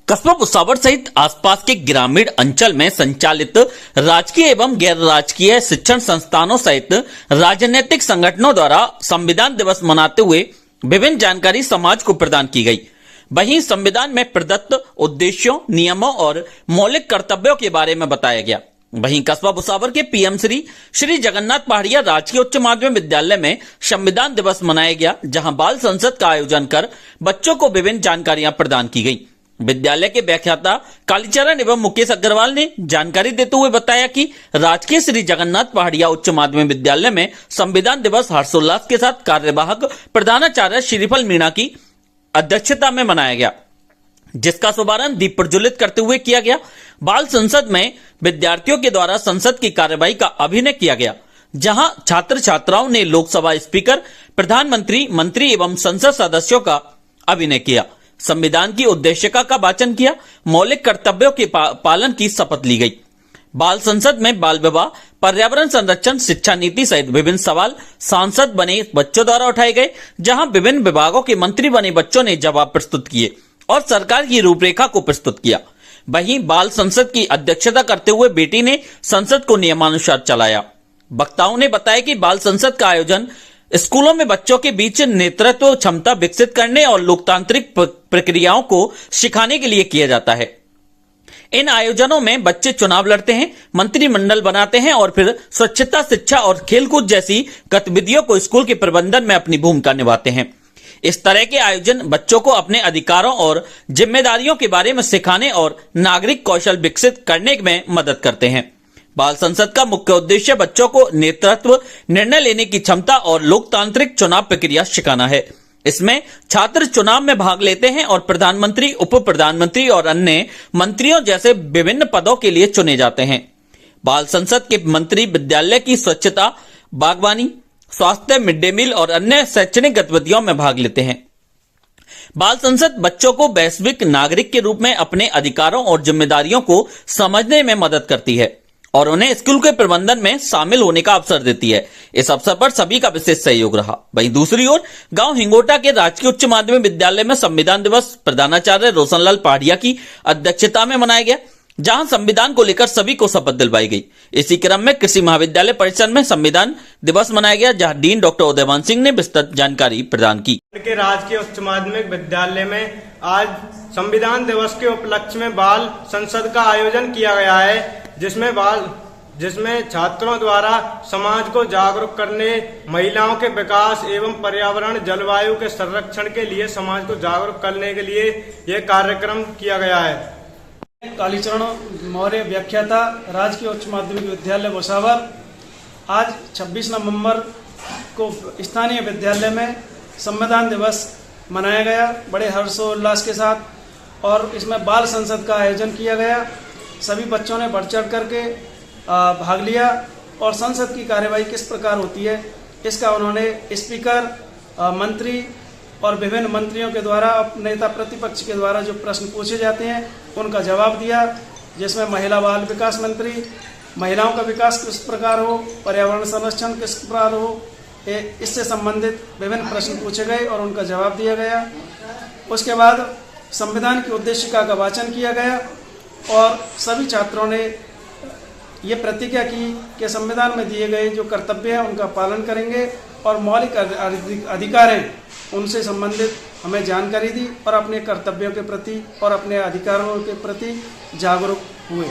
कस्बा भुसावल सहित आसपास के ग्रामीण अंचल में संचालित राजकीय एवं गैर राजकीय शिक्षण संस्थानों सहित राजनीतिक संगठनों द्वारा संविधान दिवस मनाते हुए विभिन्न जानकारी समाज को प्रदान की गई। वहीं संविधान में प्रदत्त उद्देश्यों, नियमों और मौलिक कर्तव्यों के बारे में बताया गया। वहीं कस्बा भुसावल के पीएम श्री जगन्नाथ पहाड़िया राजकीय उच्च माध्यमिक विद्यालय में संविधान दिवस मनाया गया, जहां बाल संसद का आयोजन कर बच्चों को विभिन्न जानकारियां प्रदान की गई। विद्यालय के व्याख्याता कालीचरण एवं मुकेश अग्रवाल ने जानकारी देते हुए बताया कि राजकीय श्री जगन्नाथ पहाड़िया उच्च माध्यमिक विद्यालय में संविधान दिवस हर्षोल्लास के साथ कार्यवाहक प्रधानाचार्य श्रीफल मीणा की अध्यक्षता में मनाया गया, जिसका शुभारंभ दीप प्रज्वलित करते हुए किया गया। बाल संसद में विद्यार्थियों के द्वारा संसद की कार्यवाही का अभिनय किया गया, जहां छात्र छात्राओं ने लोकसभा स्पीकर, प्रधानमंत्री, मंत्री एवं संसद सदस्यों का अभिनय किया, संविधान की उद्देशिका का वाचन किया, मौलिक कर्तव्यों के पालन की शपथ ली गई। बाल संसद में बाल विवाह, पर्यावरण संरक्षण, शिक्षा नीति सहित विभिन्न सवाल सांसद बने बच्चों द्वारा उठाए गए, जहां विभिन्न विभागों के मंत्री बने बच्चों ने जवाब प्रस्तुत किए और सरकार की रूपरेखा को प्रस्तुत किया। वहीं बाल संसद की अध्यक्षता करते हुए बेटी ने संसद को नियमानुसार चलाया। वक्ताओं ने बताया कि बाल संसद का आयोजन स्कूलों में बच्चों के बीच नेतृत्व क्षमता विकसित करने और लोकतांत्रिक प्रक्रियाओं को सिखाने के लिए किया जाता है। इन आयोजनों में बच्चे चुनाव लड़ते हैं, मंत्रिमंडल बनाते हैं और फिर स्वच्छता, शिक्षा और खेलकूद जैसी गतिविधियों को स्कूल के प्रबंधन में अपनी भूमिका निभाते हैं। इस तरह के आयोजन बच्चों को अपने अधिकारों और जिम्मेदारियों के बारे में सिखाने और नागरिक कौशल विकसित करने में मदद करते हैं। बाल संसद का मुख्य उद्देश्य बच्चों को नेतृत्व, निर्णय लेने की क्षमता और लोकतांत्रिक चुनाव प्रक्रिया सिखाना है। इसमें छात्र चुनाव में भाग लेते हैं और प्रधानमंत्री, उप प्रधानमंत्री और अन्य मंत्रियों जैसे विभिन्न पदों के लिए चुने जाते हैं। बाल संसद के मंत्री विद्यालय की स्वच्छता, बागवानी, स्वास्थ्य, मिड डे मील और अन्य शैक्षणिक गतिविधियों में भाग लेते हैं। बाल संसद बच्चों को वैश्विक नागरिक के रूप में अपने अधिकारों और जिम्मेदारियों को समझने में मदद करती है और उन्हें स्कूल के प्रबंधन में शामिल होने का अवसर देती है। इस अवसर पर सभी का विशेष सहयोग रहा। वहीं दूसरी ओर गांव हिंगोटा के राजकीय उच्च माध्यमिक विद्यालय में संविधान दिवस प्रधानाचार्य रोशनलाल पहाड़िया की अध्यक्षता में मनाया गया, जहां संविधान को लेकर सभी को शपथ दिलवाई गई। इसी क्रम में कृषि महाविद्यालय परिसर में संविधान दिवस मनाया गया, जहां डीन डॉक्टर उदयमान सिंह ने विस्तृत जानकारी प्रदान की। राजकीय उच्च माध्यमिक विद्यालय में आज संविधान दिवस के उपलक्ष्य में बाल संसद का आयोजन किया गया है, जिसमें छात्रों द्वारा समाज को जागरूक करने, महिलाओं के विकास एवं पर्यावरण, जलवायु के संरक्षण के लिए समाज को जागरूक करने के लिए यह कार्यक्रम किया गया है। कालीचरण मौर्य व्याख्याता राजकीय उच्च माध्यमिक विद्यालय भुसावल। आज 26 नवंबर को स्थानीय विद्यालय में संविधान दिवस मनाया गया बड़े हर्षोल्लास के साथ, और इसमें बाल संसद का आयोजन किया गया। सभी बच्चों ने बढ़ चढ़ करके भाग लिया और संसद की कार्यवाही किस प्रकार होती है इसका उन्होंने स्पीकर, मंत्री और विभिन्न मंत्रियों के द्वारा, नेता प्रतिपक्ष के द्वारा जो प्रश्न पूछे जाते हैं उनका जवाब दिया, जिसमें महिला बाल विकास मंत्री महिलाओं का विकास किस प्रकार हो, पर्यावरण संरक्षण किस प्रकार हो, इससे संबंधित विभिन्न प्रश्न पूछे गए और उनका जवाब दिया गया। उसके बाद संविधान की उद्देशिका का वाचन किया गया और सभी छात्रों ने ये प्रतिज्ञा की कि संविधान में दिए गए जो कर्तव्य हैं उनका पालन करेंगे और मौलिक अधिकार हैं उनसे संबंधित हमें जानकारी दी और अपने कर्तव्यों के प्रति और अपने अधिकारों के प्रति जागरूक हुए।